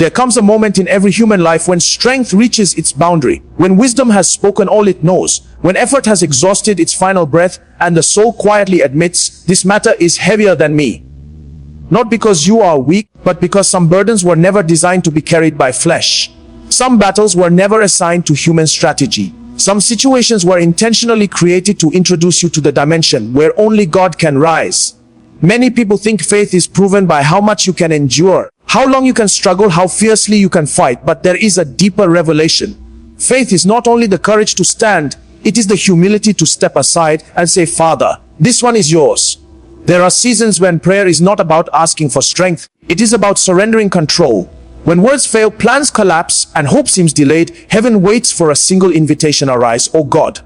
There comes a moment in every human life when strength reaches its boundary, when wisdom has spoken all it knows, when effort has exhausted its final breath, and the soul quietly admits, this matter is heavier than me. Not because you are weak, but because some burdens were never designed to be carried by flesh. Some battles were never assigned to human strategy. Some situations were intentionally created to introduce you to the dimension where only God can rise. Many people think faith is proven by how much you can endure, how long you can struggle, how fiercely you can fight, but there is a deeper revelation. Faith is not only the courage to stand, it is the humility to step aside and say, Father, this one is yours. There are seasons when prayer is not about asking for strength, it is about surrendering control. When words fail, plans collapse, and hope seems delayed, heaven waits for a single invitation: arise, O God.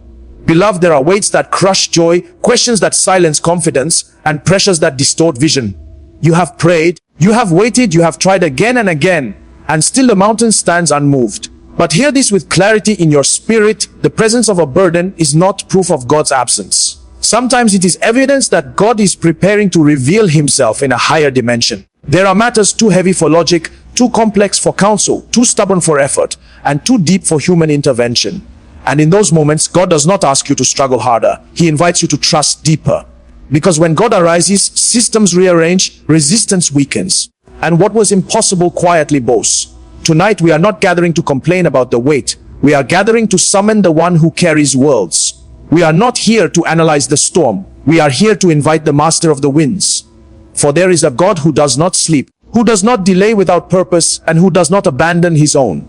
Beloved, there are weights that crush joy, questions that silence confidence, and pressures that distort vision. You have prayed, you have waited, you have tried again and again, and still the mountain stands unmoved. But hear this with clarity in your spirit: the presence of a burden is not proof of God's absence. Sometimes it is evidence that God is preparing to reveal himself in a higher dimension. There are matters too heavy for logic, too complex for counsel, too stubborn for effort, and too deep for human intervention. And in those moments, God does not ask you to struggle harder. He invites you to trust deeper. Because when God arises, systems rearrange, resistance weakens, and what was impossible quietly boasts. Tonight, we are not gathering to complain about the weight. We are gathering to summon the one who carries worlds. We are not here to analyze the storm. We are here to invite the master of the winds. For there is a God who does not sleep, who does not delay without purpose, and who does not abandon his own.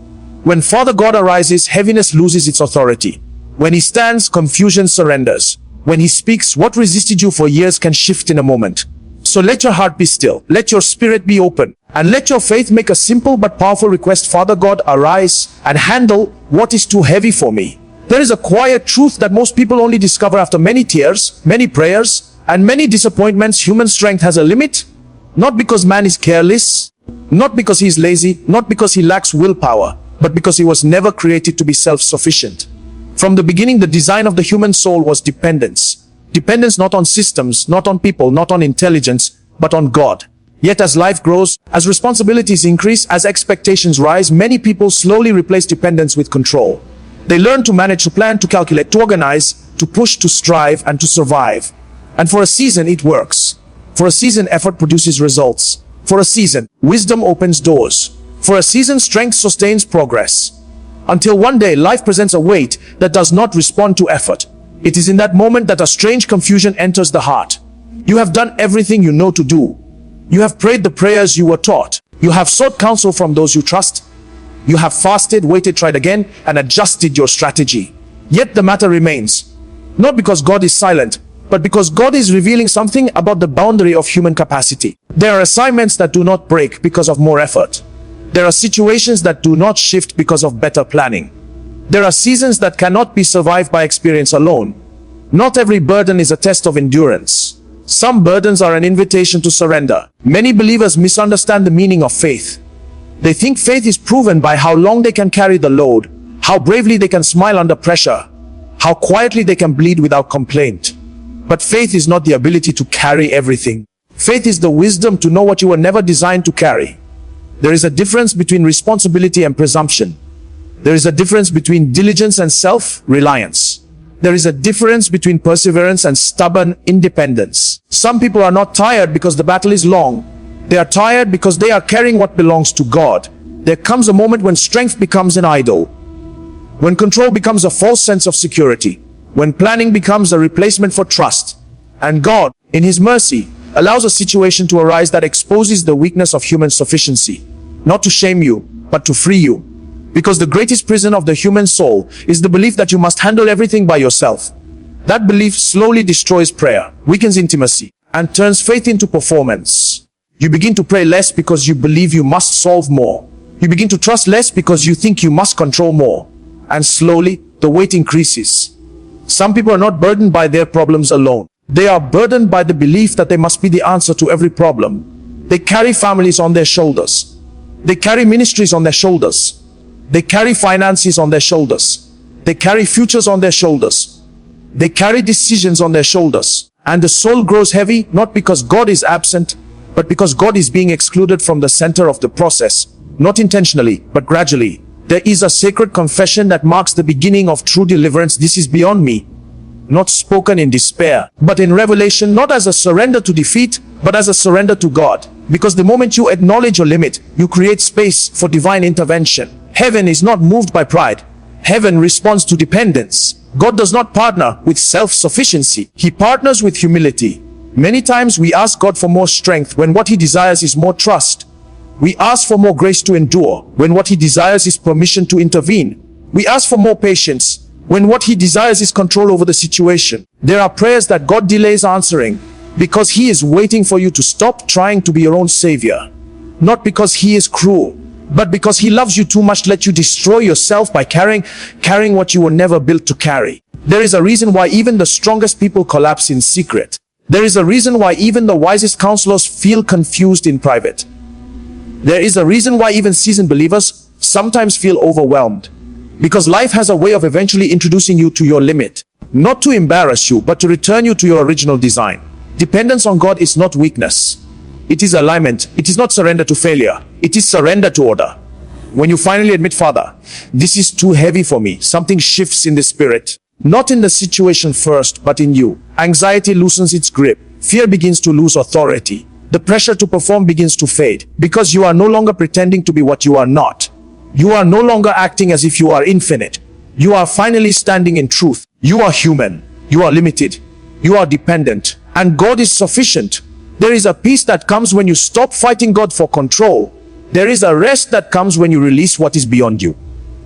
When Father God arises, heaviness loses its authority. When he stands, confusion surrenders. When he speaks, what resisted you for years can shift in a moment. So let your heart be still, let your spirit be open, and let your faith make a simple but powerful request: Father God, arise and handle what is too heavy for me. There is a quiet truth that most people only discover after many tears, many prayers, and many disappointments. Human strength has a limit, not because man is careless, not because he is lazy, not because he lacks willpower, but because he was never created to be self-sufficient. From the beginning, the design of the human soul was dependence. Dependence not on systems, not on people, not on intelligence, but on God. Yet as life grows, as responsibilities increase, as expectations rise, many people slowly replace dependence with control. They learn to manage, to plan, to calculate, to organize, to push, to strive, and to survive. And for a season, it works. For a season, effort produces results. For a season, wisdom opens doors. For a season, strength sustains progress. Until one day, life presents a weight that does not respond to effort. It is in that moment that a strange confusion enters the heart. You have done everything you know to do. You have prayed the prayers you were taught. You have sought counsel from those you trust. You have fasted, waited, tried again, and adjusted your strategy. Yet the matter remains. Not because God is silent, but because God is revealing something about the boundary of human capacity. There are assignments that do not break because of more effort. There are situations that do not shift because of better planning. There are seasons that cannot be survived by experience alone. Not every burden is a test of endurance. Some burdens are an invitation to surrender. Many believers misunderstand the meaning of faith. They think faith is proven by how long they can carry the load, how bravely they can smile under pressure, how quietly they can bleed without complaint. But faith is not the ability to carry everything. Faith is the wisdom to know what you were never designed to carry. There is a difference between responsibility and presumption. There is a difference between diligence and self-reliance. There is a difference between perseverance and stubborn independence. Some people are not tired because the battle is long. They are tired because they are carrying what belongs to God. There comes a moment when strength becomes an idol, when control becomes a false sense of security, when planning becomes a replacement for trust. And God, in his mercy, allows a situation to arise that exposes the weakness of human sufficiency, not to shame you, but to free you. Because the greatest prison of the human soul is the belief that you must handle everything by yourself. That belief slowly destroys prayer, weakens intimacy, and turns faith into performance. You begin to pray less because you believe you must solve more. You begin to trust less because you think you must control more. And slowly, the weight increases. Some people are not burdened by their problems alone. They are burdened by the belief that they must be the answer to every problem. They carry families on their shoulders. They carry ministries on their shoulders. They carry finances on their shoulders. They carry futures on their shoulders. They carry decisions on their shoulders. And the soul grows heavy, not because God is absent, but because God is being excluded from the center of the process. not intentionally, but gradually. There is a sacred confession that marks the beginning of true deliverance. This is beyond me. Not spoken in despair, but in revelation, not as a surrender to defeat, but as a surrender to God. Because the moment you acknowledge your limit, you create space for divine intervention. Heaven is not moved by pride. Heaven responds to dependence. God does not partner with self-sufficiency. He partners with humility. Many times we ask God for more strength when what He desires is more trust. We ask for more grace to endure when what He desires is permission to intervene. We ask for more patience when what He desires is control over the situation. There are prayers that God delays answering because He is waiting for you to stop trying to be your own savior. Not because He is cruel, but because He loves you too much to let you destroy yourself by carrying what you were never built to carry. There is a reason why even the strongest people collapse in secret. There is a reason why even the wisest counselors feel confused in private. There is a reason why even seasoned believers sometimes feel overwhelmed. Because life has a way of eventually introducing you to your limit. Not to embarrass you, but to return you to your original design. Dependence on God is not weakness. It is alignment. It is not surrender to failure. It is surrender to order. When you finally admit, Father, this is too heavy for me, something shifts in the spirit. Not in the situation first, but in you. Anxiety loosens its grip. Fear begins to lose authority. The pressure to perform begins to fade. Because you are no longer pretending to be what you are not. You are no longer acting as if you are infinite. You are finally standing in truth. You are human. You are limited. You are dependent. And God is sufficient. There is a peace that comes when you stop fighting God for control. There is a rest that comes when you release what is beyond you.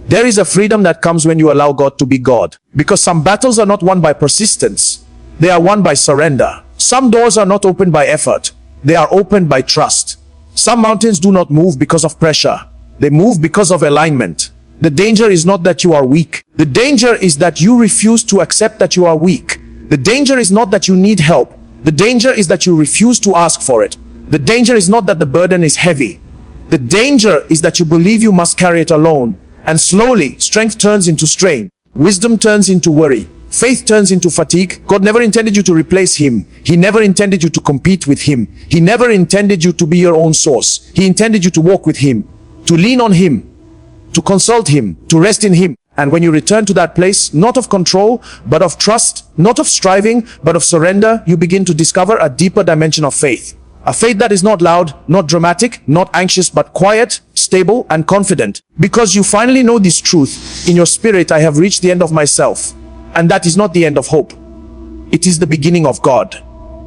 There is a freedom that comes when you allow God to be God. Because some battles are not won by persistence. They are won by surrender. Some doors are not opened by effort. They are opened by trust. Some mountains do not move because of pressure. They move because of alignment. The danger is not that you are weak. The danger is that you refuse to accept that you are weak. The danger is not that you need help. The danger is that you refuse to ask for it. The danger is not that the burden is heavy. The danger is that you believe you must carry it alone. And slowly, strength turns into strain. Wisdom turns into worry. Faith turns into fatigue. God never intended you to replace Him. He never intended you to compete with Him. He never intended you to be your own source. He intended you to walk with Him, to lean on Him, to consult Him, to rest in Him. And when you return to that place, not of control, but of trust, not of striving, but of surrender, you begin to discover a deeper dimension of faith. A faith that is not loud, not dramatic, not anxious, but quiet, stable, and confident. Because you finally know this truth. In your spirit, I have reached the end of myself. And that is not the end of hope. It is the beginning of God.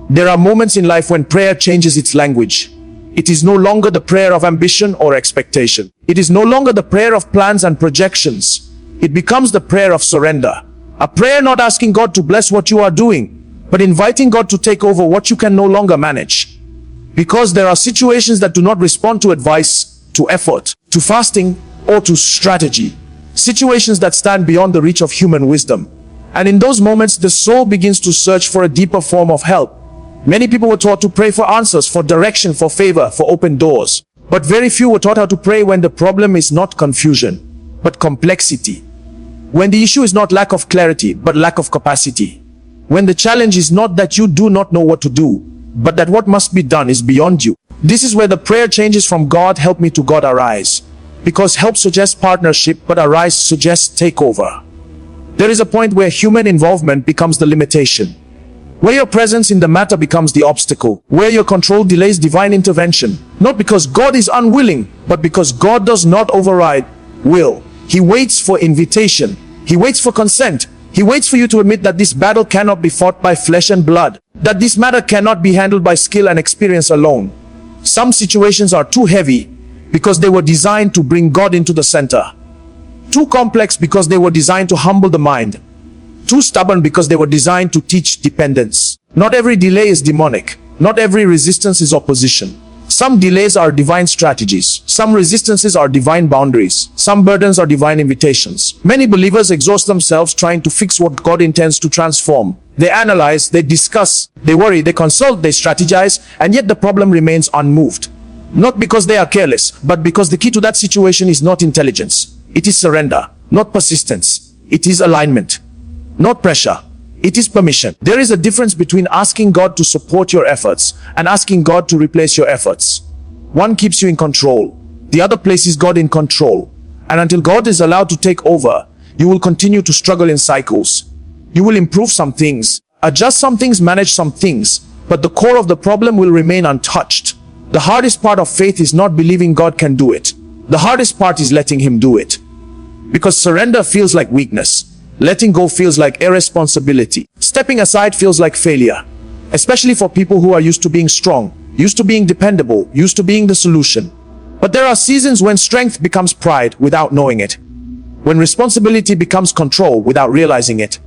There are moments in life when prayer changes its language. It is no longer the prayer of ambition or expectation. It is no longer the prayer of plans and projections. It becomes the prayer of surrender. A prayer not asking God to bless what you are doing, but inviting God to take over what you can no longer manage. Because there are situations that do not respond to advice, to effort, to fasting, or to strategy. Situations that stand beyond the reach of human wisdom. And in those moments, the soul begins to search for a deeper form of help. Many people were taught to pray for answers, for direction, for favor, for open doors. But very few were taught how to pray when the problem is not confusion, but complexity. When the issue is not lack of clarity, but lack of capacity. When the challenge is not that you do not know what to do, but that what must be done is beyond you. This is where the prayer changes from God help me to God arise. Because help suggests partnership, but arise suggests takeover. There is a point where human involvement becomes the limitation. Where your presence in the matter becomes the obstacle. Where your control delays divine intervention. Not because God is unwilling, but because God does not override will. He waits for invitation. He waits for consent. He waits for you to admit that this battle cannot be fought by flesh and blood. That this matter cannot be handled by skill and experience alone. Some situations are too heavy because they were designed to bring God into the center. Too complex because they were designed to humble the mind. Too stubborn because they were designed to teach dependence. Not every delay is demonic. Not every resistance is opposition. Some delays are divine strategies. Some resistances are divine boundaries. Some burdens are divine invitations. Many believers exhaust themselves trying to fix what God intends to transform. They analyze, they discuss, they worry, they consult, they strategize, and yet the problem remains unmoved. Not because they are careless, but because the key to that situation is not intelligence. It is surrender, not persistence. It is alignment, not pressure. It is permission. There is a difference between asking God to support your efforts and asking God to replace your efforts. One keeps you in control. The other places God in control. And until God is allowed to take over, you will continue to struggle in cycles. You will improve some things, adjust some things, manage some things, but the core of the problem will remain untouched. The hardest part of faith is not believing God can do it. The hardest part is letting Him do it. Because surrender feels like weakness. Letting go feels like irresponsibility. Stepping aside feels like failure. Especially for people who are used to being strong, used to being dependable, used to being the solution. But there are seasons when strength becomes pride without knowing it. When responsibility becomes control without realizing it.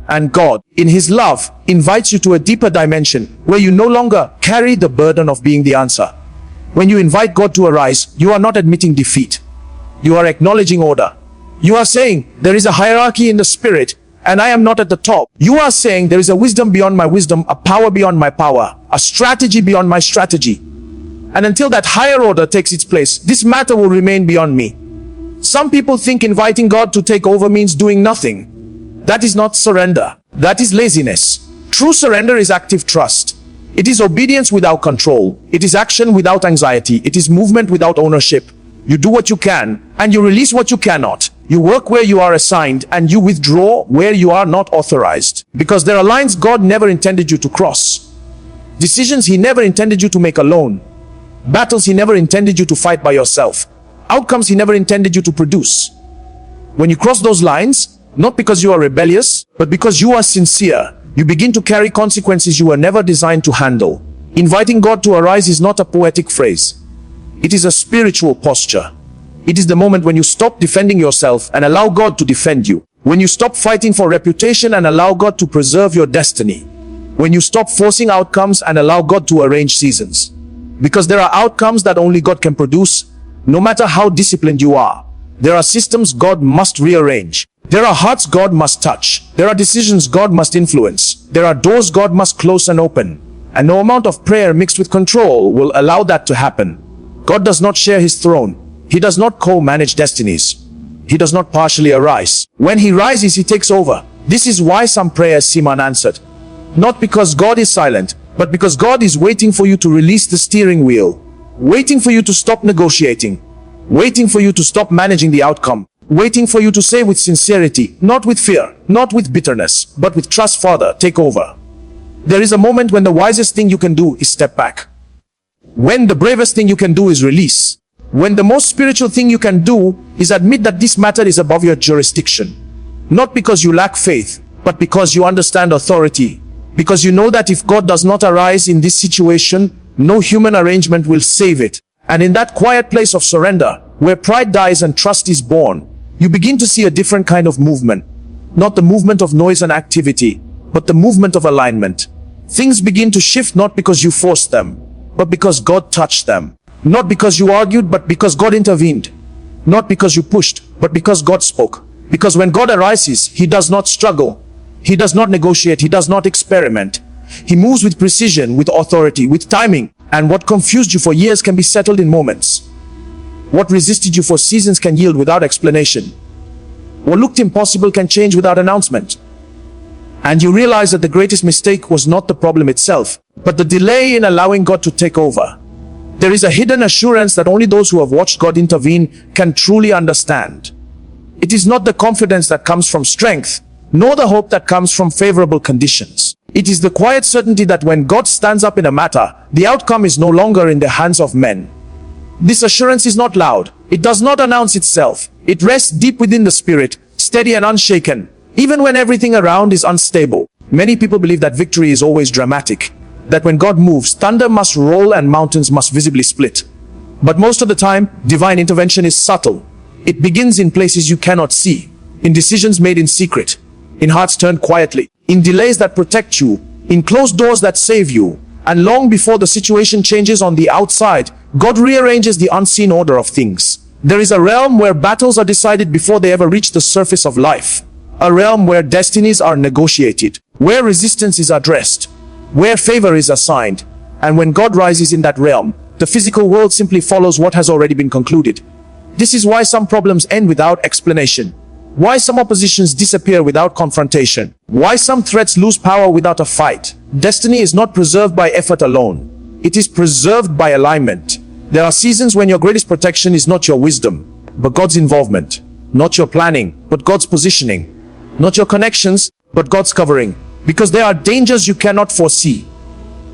And God, in His love, invites you to a deeper dimension where you no longer carry the burden of being the answer. When you invite God to arise, you are not admitting defeat. You are acknowledging order. You are saying, there is a hierarchy in the spirit, and I am not at the top. You are saying, there is a wisdom beyond my wisdom, a power beyond my power, a strategy beyond my strategy. And until that higher order takes its place, this matter will remain beyond me. Some people think inviting God to take over means doing nothing. That is not surrender. That is laziness. True surrender is active trust. It is obedience without control. It is action without anxiety. It is movement without ownership. You do what you can, and you release what you cannot. You work where you are assigned, and you withdraw where you are not authorized. Because there are lines God never intended you to cross. Decisions He never intended you to make alone. Battles He never intended you to fight by yourself. Outcomes He never intended you to produce. When you cross those lines, not because you are rebellious, but because you are sincere, you begin to carry consequences you were never designed to handle. Inviting God to arise is not a poetic phrase. It is a spiritual posture. It is the moment when you stop defending yourself and allow God to defend you. When you stop fighting for reputation and allow God to preserve your destiny. When you stop forcing outcomes and allow God to arrange seasons. Because there are outcomes that only God can produce, no matter how disciplined you are. There are systems God must rearrange. There are hearts God must touch. There are decisions God must influence. There are doors God must close and open. And no amount of prayer mixed with control will allow that to happen. God does not share His throne. He does not co-manage destinies. He does not partially arise. When He rises, He takes over. This is why some prayers seem unanswered. Not because God is silent, but because God is waiting for you to release the steering wheel. Waiting for you to stop negotiating. Waiting for you to stop managing the outcome. Waiting for you to say with sincerity, not with fear, not with bitterness, but with trust, Father, take over. There is a moment when the wisest thing you can do is step back. When the bravest thing you can do is release. When the most spiritual thing you can do is admit that this matter is above your jurisdiction. Not because you lack faith, but because you understand authority. Because you know that if God does not arise in this situation, no human arrangement will save it. And in that quiet place of surrender, where pride dies and trust is born, you begin to see a different kind of movement. Not the movement of noise and activity, but the movement of alignment. Things begin to shift not because you forced them, but because God touched them. Not because you argued, but because God intervened. Not because you pushed, but because God spoke. Because when God arises, He does not struggle. He does not negotiate. He does not experiment. He moves with precision, with authority, with timing. And what confused you for years can be settled in moments. What resisted you for seasons can yield without explanation. What looked impossible can change without announcement. And you realize that the greatest mistake was not the problem itself, but the delay in allowing God to take over. There is a hidden assurance that only those who have watched God intervene can truly understand. It is not the confidence that comes from strength, nor the hope that comes from favorable conditions. It is the quiet certainty that when God stands up in a matter, the outcome is no longer in the hands of men. This assurance is not loud. It does not announce itself. It rests deep within the spirit, steady and unshaken, even when everything around is unstable. Many people believe that victory is always dramatic, that when God moves, thunder must roll and mountains must visibly split. But most of the time, divine intervention is subtle. It begins in places you cannot see, in decisions made in secret, in hearts turned quietly, in delays that protect you, in closed doors that save you. And long before the situation changes on the outside, God rearranges the unseen order of things. There is a realm where battles are decided before they ever reach the surface of life. A realm where destinies are negotiated, where resistance is addressed, where favor is assigned. And when God rises in that realm, the physical world simply follows what has already been concluded. This is why some problems end without explanation. Why some oppositions disappear without confrontation. Why some threats lose power without a fight. Destiny is not preserved by effort alone. It is preserved by alignment. There are seasons when your greatest protection is not your wisdom, but God's involvement. Not your planning, but God's positioning. Not your connections, but God's covering. Because there are dangers you cannot foresee.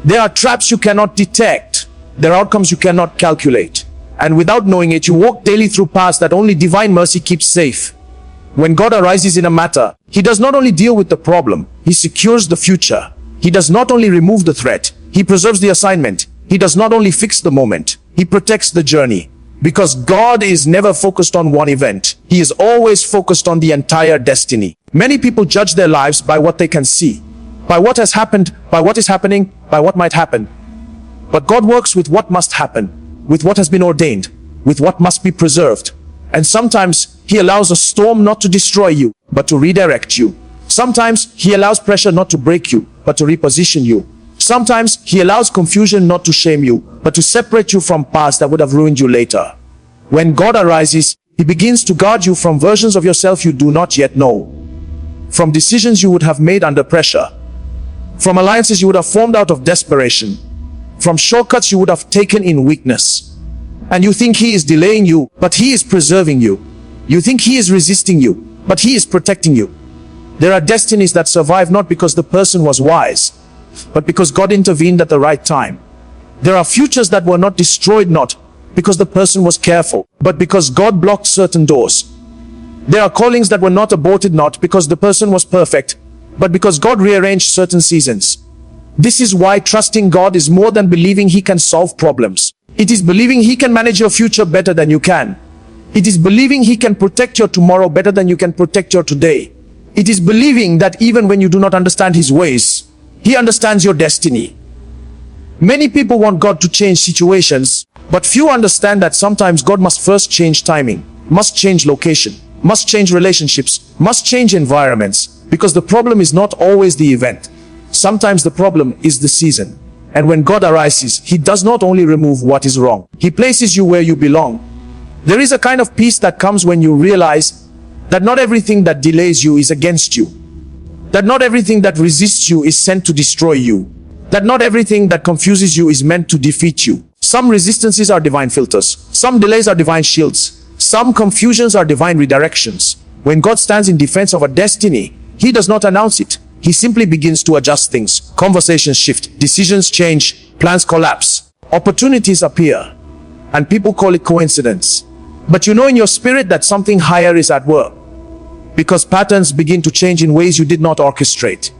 There are traps you cannot detect. There are outcomes you cannot calculate. And without knowing it, you walk daily through paths that only divine mercy keeps safe. When God arises in a matter, He does not only deal with the problem, He secures the future. He does not only remove the threat, He preserves the assignment. He does not only fix the moment, He protects the journey. Because God is never focused on one event. He is always focused on the entire destiny. Many people judge their lives by what they can see, by what has happened, by what is happening, by what might happen. But God works with what must happen, with what has been ordained, with what must be preserved. And sometimes He allows a storm not to destroy you, but to redirect you. Sometimes He allows pressure not to break you, but to reposition you. Sometimes He allows confusion not to shame you, but to separate you from paths that would have ruined you later. When God arises, He begins to guard you from versions of yourself you do not yet know, from decisions you would have made under pressure, from alliances you would have formed out of desperation, from shortcuts you would have taken in weakness. And you think He is delaying you, but He is preserving you. You think He is resisting you, but He is protecting you. There are destinies that survive not because the person was wise, but because God intervened at the right time. There are futures that were not destroyed not because the person was careful, but because God blocked certain doors. There are callings that were not aborted not because the person was perfect, but because God rearranged certain seasons. This is why trusting God is more than believing He can solve problems. It is believing He can manage your future better than you can. It is believing He can protect your tomorrow better than you can protect your today. It is believing that even when you do not understand His ways, He understands your destiny. Many people want God to change situations, but few understand that sometimes God must first change timing, must change location, must change relationships, must change environments, because the problem is not always the event. Sometimes the problem is the season. And when God arises, He does not only remove what is wrong, He places you where you belong. There is a kind of peace that comes when you realize that not everything that delays you is against you. That not everything that resists you is sent to destroy you. That not everything that confuses you is meant to defeat you. Some resistances are divine filters. Some delays are divine shields. Some confusions are divine redirections. When God stands in defense of a destiny, He does not announce it. He simply begins to adjust things. Conversations shift, decisions change, plans collapse, opportunities appear, and people call it coincidence. But you know in your spirit that something higher is at work, because patterns begin to change in ways you did not orchestrate.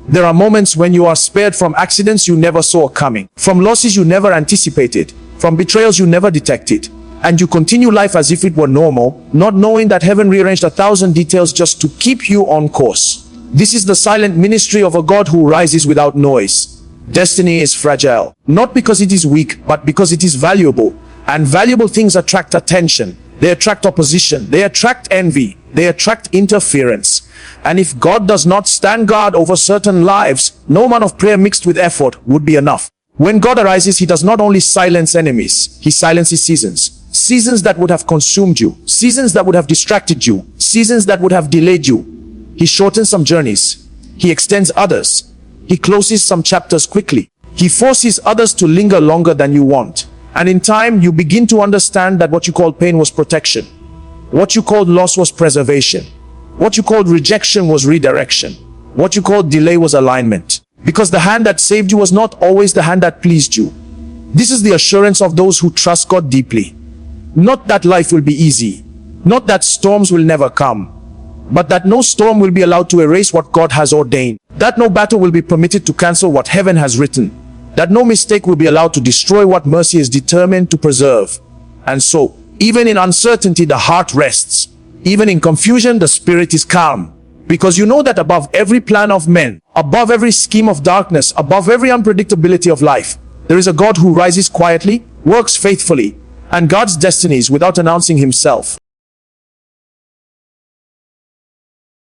There are moments when you are spared from accidents you never saw coming, from losses you never anticipated, from betrayals you never detected, and you continue life as if it were normal, not knowing that heaven rearranged 1,000 details just to keep you on course. This is the silent ministry of a God who rises without noise. Destiny is fragile, not because it is weak, but because it is valuable. And valuable things attract attention. They attract opposition. They attract envy. They attract interference. And if God does not stand guard over certain lives, no amount of prayer mixed with effort would be enough. When God arises, He does not only silence enemies, He silences seasons. Seasons that would have consumed you. Seasons that would have distracted you. Seasons that would have delayed you. He shortens some journeys. He extends others. He closes some chapters quickly. He forces others to linger longer than you want. And in time, you begin to understand that what you called pain was protection. What you called loss was preservation. What you called rejection was redirection. What you called delay was alignment. Because the hand that saved you was not always the hand that pleased you. This is the assurance of those who trust God deeply. Not that life will be easy. Not that storms will never come. But that no storm will be allowed to erase what God has ordained. That no battle will be permitted to cancel what heaven has written. That no mistake will be allowed to destroy what mercy is determined to preserve. And so, even in uncertainty, the heart rests. Even in confusion, the spirit is calm. Because you know that above every plan of men, above every scheme of darkness, above every unpredictability of life, there is a God who rises quietly, works faithfully, and guards destinies without announcing Himself.